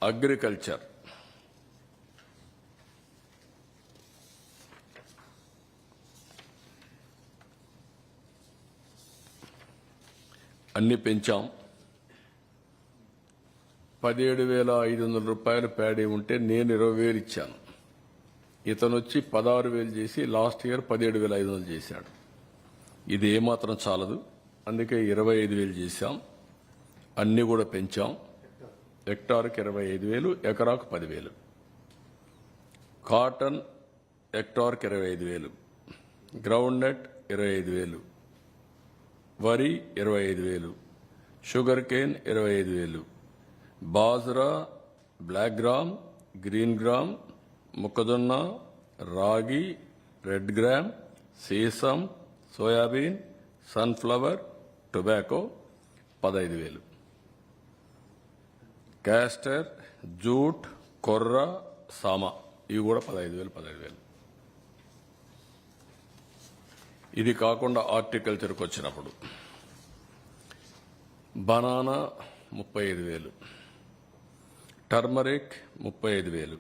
Agriculture అన్ని పెంచాం. 17,500 రూపాయలు ప్యాడీ ఉంటే నేను 20,000 ఇచ్చాను. ఇతను వచ్చి 16,000 చేసి లాస్ట్ ఇయర్ 17,500 చేశాడు. ఇది ఏమాత్రం చాలదు, అందుకే 25,000 చేశాం. అన్ని కూడా పెంచాం. హెక్టార్కి 25,000, ఎకరాకు 10,000. కాటన్ హెక్టార్కి 25,000, గ్రౌండ్ నట్ 25,000, వరి 25,000, sugar cane 25,000, bajra, black gram, green gram, మొక్కజొన్న, రాగి, రెడ్ గ్రామ్, సీసం, soybean, sunflower, tobacco 15,000. Castor, jute, కొర్ర, సామా ఇవి కూడా 15,000. ఇది కాకుండా హార్టికల్చర్కి వచ్చినప్పుడు banana 35,000, turmeric 35,000,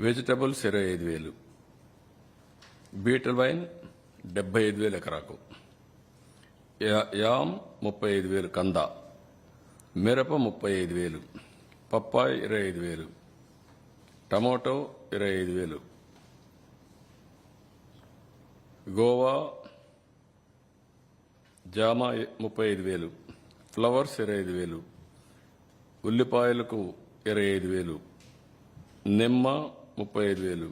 vegetables 25,000, betel vine 75,000 ఎకరాకు, యామ్ 35,000 కంద, మిరప 35,000, పప్పాయి 25,000, టమోటో 25,000, గోవా జామ 35,000, ఫ్లవర్స్ 25,000, ఉల్లిపాయలకు 25,000, నిమ్మ 35,000,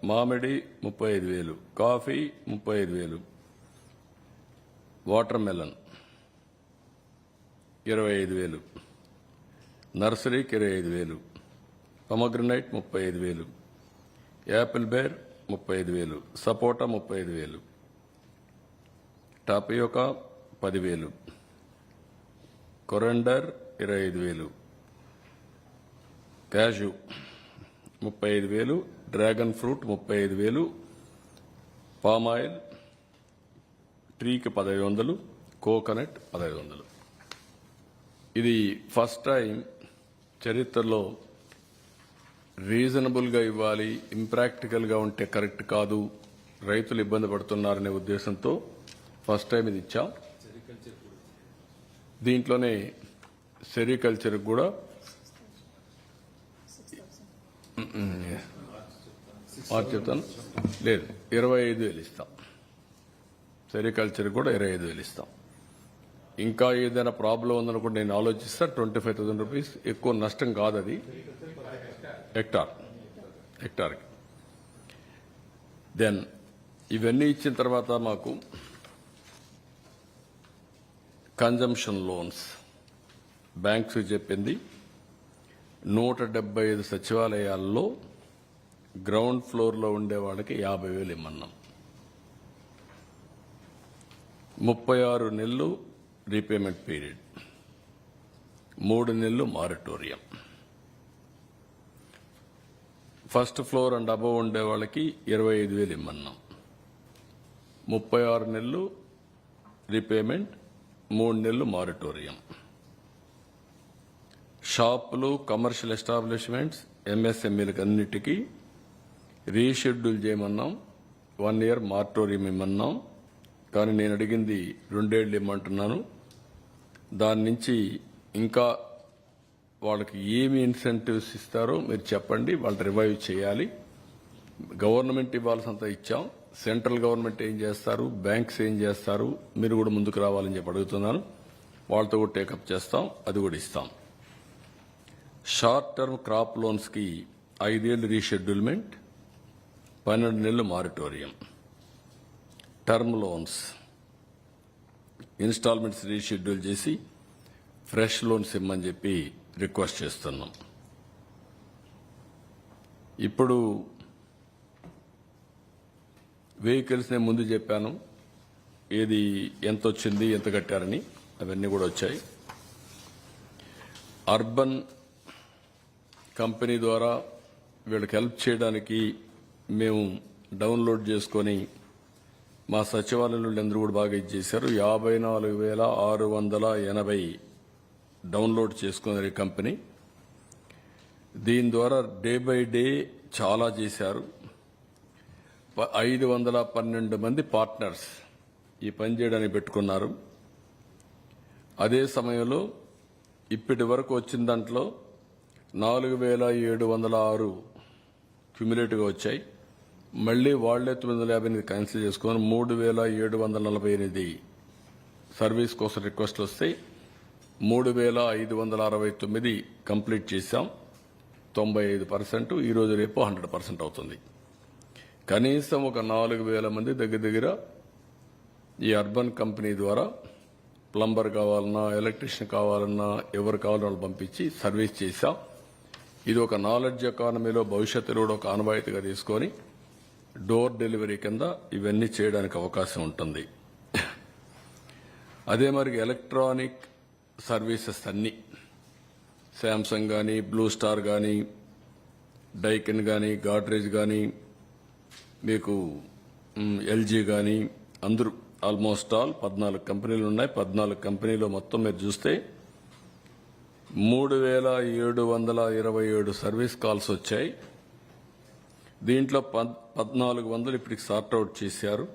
మామిడి 35,000, కాఫీ 35,000, వాటర్ మెలన్ 25,000, నర్సరీకి 25,000, pomegranate 35,000, apple ber 35,000, sapota 35,000, tapioca 10,000, coriander 25,000, cashew 35,000, dragon fruit 35,000, palm oil ట్రీకి 1,500, కోకోనట్ 1,500. ఇది ఫస్ట్ టైం చరిత్రలో రీజనబుల్గా ఇవ్వాలి, ఇంప్రాక్టికల్గా ఉంటే కరెక్ట్ కాదు, రైతులు ఇబ్బంది పడుతున్నారనే ఉద్దేశంతో ఫస్ట్ టైం ఇది ఇచ్చాం. దీంట్లోనే సెరికల్చర్ కూడా చెప్తాను, లేదు 25,000 ఇస్తాం. సెరికల్చర్ కూడా 25,000 ఇస్తాం. ఇంకా ఏదైనా ప్రాబ్లం ఉందనుకుంటే నేను ఆలోచిస్తా. 25,000 రూపీస్ ఎక్కువ నష్టం కాదు, అది హెక్టార్కి. దెన్ ఇవన్నీ ఇచ్చిన తర్వాత మాకు కన్జంప్షన్ లోన్స్ బ్యాంక్స్ చెప్పింది 175 సచివాలయాల్లో గ్రౌండ్ ఫ్లోర్లో ఉండే వాళ్ళకి 50,000 ఇమ్మన్నాం. 36 నెలలు రీపేమెంట్ పీరియడ్, 3 నెలలు moratorium. First floor and above ఉండే వాళ్ళకి 25,000 ఇమ్మన్నాం. 36 నెలలు రీపేమెంట్, 3 నెలలు మారటోరియం. షాపులు, కమర్షియల్ ఎస్టాబ్లిష్మెంట్స్, ఎంఎస్ఎంఈలకు అన్నిటికీ రీషెడ్యూల్ చేయమన్నాం. 1 ఇయర్ మారటోరియం ఇమ్మన్నాం. కానీ నేను అడిగింది 2 ఏళ్లు ఇమ్మంటున్నాను. దాని నుంచి ఇంకా వాళ్ళకి ఏమి ఇన్సెంటివ్స్ ఇస్తారో మీరు చెప్పండి, వాళ్ళు రివైవ్ చేయాలి. గవర్నమెంట్ ఇవ్వాల్సినంత ఇచ్చాం, సెంట్రల్ గవర్నమెంట్ ఏం చేస్తారు, బ్యాంక్స్ ఏం చేస్తారు, మీరు కూడా ముందుకు రావాలని చెప్పి అడుగుతున్నాను. వాళ్ళతో కూడా టేకప్ చేస్తాం, అది కూడా ఇస్తాం. షార్ట్ టర్మ్ క్రాప్ లోన్స్కి 5 ఏళ్లు రీషెడ్యూల్మెంట్, 12 నెలలు moratorium. Term loans instalments reschedule చేసి ఫ్రెష్ లోన్స్ ఇమ్మని చెప్పి రిక్వెస్ట్ చేస్తున్నాం. ఇప్పుడు వెహికల్స్ నేను ముందు చెప్పాను, ఏది ఎంత వచ్చింది, ఎంత కట్టారని, అవన్నీ కూడా వచ్చాయి. అర్బన్ కంపెనీ ద్వారా వీళ్ళకి హెల్ప్ చేయడానికి మేము డౌన్లోడ్ చేసుకొని మా సచివాలయంలో అందరూ కూడా బాగా ఇచ్చేశారు. 54,680 డౌన్లోడ్ చేసుకున్నారు ఈ కంపెనీ. దీని ద్వారా డే బై డే చాలా చేశారు. 512 మంది పార్ట్నర్స్ ఈ పని చేయడానికి పెట్టుకున్నారు. అదే సమయంలో ఇప్పటి వరకు వచ్చిన దాంట్లో 4,706 క్యుములేటివ్గా వచ్చాయి. మళ్ళీ వాళ్లే 958 క్యాన్సిల్ చేసుకుని 3,748 సర్వీస్ కోసం రిక్వెస్ట్లు వస్తాయి. 3,569 కంప్లీట్ చేశాం. 95%. ఈరోజు రేపు 100% అవుతుంది. కనీసం ఒక 4,000 మంది దగ్గర ఈ అర్బన్ కంపెనీ ద్వారా ప్లంబర్ కావాలన్నా, ఎలక్ట్రీషియన్ కావాలన్నా, ఎవరు కావాలన్నా వాళ్ళు పంపించి సర్వీస్ చేశాం. ఇది ఒక నాలెడ్జ్ ఎకానమీలో భవిష్యత్తులో కూడా ఒక ఆనవాయితీగా తీసుకొని డోర్ డెలివరీ కింద ఇవన్నీ చేయడానికి అవకాశం ఉంటుంది. అదే మరి ఎలక్ట్రానిక్ సర్వీసెస్ అన్ని శాంసంగ్ కానీ, బ్లూ స్టార్ కానీ, డైకిన్ కానీ, గాడ్రేజ్ కానీ, మీకు ఎల్జీ కానీ, అందరూ ఆల్మోస్ట్ ఆల్ 14 కంపెనీలు ఉన్నాయి. 14 కంపెనీలో మొత్తం మీరు చూస్తే 3,727 సర్వీస్ కాల్స్ వచ్చాయి. దీంట్లో 1,400 ఇప్పటికి సార్ట్అవుట్ చేశారు.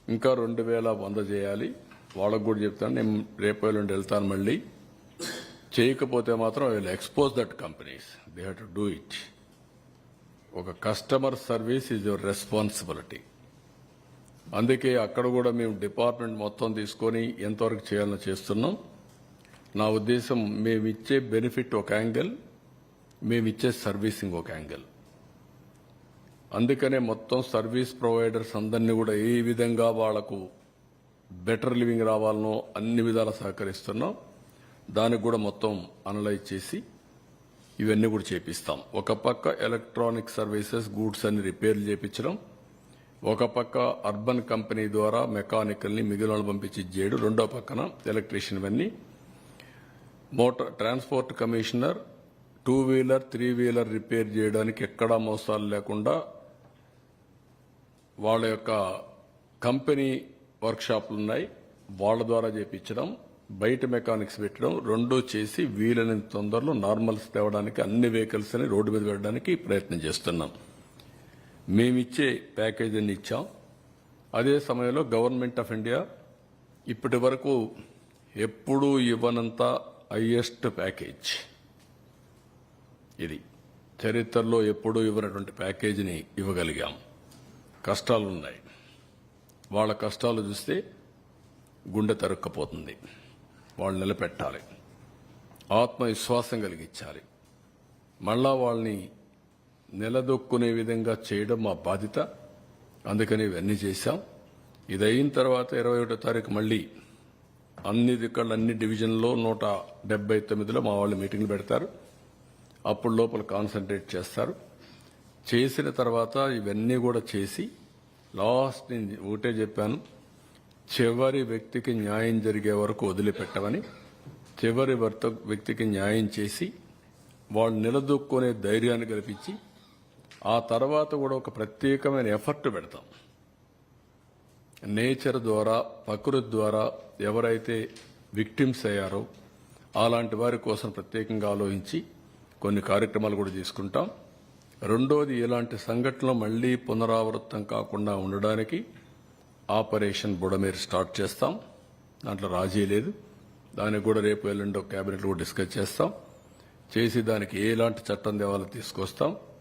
ఇంకా 2,100 చేయాలి. వాళ్ళకు కూడా చెప్తాను, నేను రేపు ఎల్లుండి వెళ్తాను. మళ్ళీ చేయకపోతే మాత్రం I will expose that companies. They have to do it. ఒక customer service is your responsibility. అందుకే అక్కడ కూడా మేము డిపార్ట్మెంట్ మొత్తం తీసుకొని ఎంతవరకు చేయాలని చేస్తున్నాం. నా ఉద్దేశం, మేమిచ్చే బెనిఫిట్ ఒక యాంగిల్, మేమిచ్చే సర్వీసింగ్ ఒక యాంగిల్. అందుకనే మొత్తం సర్వీస్ ప్రొవైడర్స్ అందరినీ కూడా ఏ విధంగా వాళ్లకు బెటర్ లివింగ్ రావాలనో అన్ని విధాలా సహకరిస్తున్నాం. దానికి కూడా మొత్తం అనలైజ్ చేసి ఇవన్నీ కూడా చేపిస్తాం. ఒక పక్క ఎలక్ట్రానిక్ సర్వీసెస్, గూడ్స్ అన్ని రిపేర్లు చేయించడం, ఒక పక్క అర్బన్ కంపెనీ ద్వారా మెకానికల్ని మిగిలిన పంపించి చేయడం, రెండో పక్కన ఎలక్ట్రీషియన్ అన్ని. Motor transport commissioner 2 wheeler 3 wheeler repair చేయడానికి ఎక్కడా మోసాలు లేకుండా వాళ్ళ యొక్క కంపెనీ వర్క్షాప్లు ఉన్నాయి, వాళ్ళ ద్వారా చేయించడం, బయట మెకానిక్స్ పెట్టడం, రెండూ చేసి వీలైనంత తొందరలో నార్మల్స్ తేవడానికి అన్ని వెహికల్స్ అని రోడ్డు మీద పెట్టడానికి ప్రయత్నం చేస్తున్నాం. మేమిచ్చే ప్యాకేజ్ అన్ని ఇచ్చాం. అదే సమయంలో గవర్నమెంట్ ఆఫ్ ఇండియా ఇప్పటి వరకు ఎప్పుడూ ఇవ్వనంత హైయెస్ట్ ప్యాకేజ్ ఇది. చరిత్రలో ఎప్పుడూ ఇవ్వనటువంటి ప్యాకేజీని ఇవ్వగలిగాం. కష్టాలున్నాయి. వాళ్ళ కష్టాలు చూస్తే గుండె తరుక్కపోతుంది. వాళ్ళు నిలబెట్టాలి, ఆత్మవిశ్వాసం కలిగించాలి, మళ్ళా వాళ్ళని నిలదొక్కునే విధంగా చేయడం మా బాధ్యత. అందుకని ఇవన్నీ చేశాం. ఇది అయిన తర్వాత 21వ తారీఖు మళ్ళీ అన్ని డివిజన్లో 179లో మా వాళ్ళు మీటింగ్లు పెడతారు. అప్పుడు లోపల కాన్సన్ట్రేట్ చేస్తారు. చేసిన తర్వాత ఇవన్నీ కూడా చేసి లాస్ట్ నేను ఒకటే చెప్పాను, చివరి వ్యక్తికి న్యాయం జరిగే వరకు వదిలిపెట్టమని. చివరి వ్యక్తికి న్యాయం చేసి వాళ్ళు నిలదొక్కునే ధైర్యాన్ని కల్పించి ఆ తర్వాత కూడా ఒక ప్రత్యేకమైన ఎఫర్ట్ పెడతాం. నేచర్ ద్వారా, ప్రకృతి ద్వారా ఎవరైతే విక్టిమ్స్ అయ్యారో అలాంటి వారి కోసం ప్రత్యేకంగా ఆలోచించి కొన్ని కార్యక్రమాలు కూడా తీసుకుంటాం. రెండోది, ఇలాంటి సంఘటనలు మళ్లీ పునరావృతం కాకుండా ఉండడానికి ఆపరేషన్ బుడమేరు స్టార్ట్ చేస్తాం. దాంట్లో రాజీ లేదు. దానికి కూడా రేపు ఎల్లుండో కేబినెట్లో కూడా డిస్కస్ చేస్తాం. చేసి దానికి ఎలాంటి చట్టం తేవాలో తీసుకొస్తాం.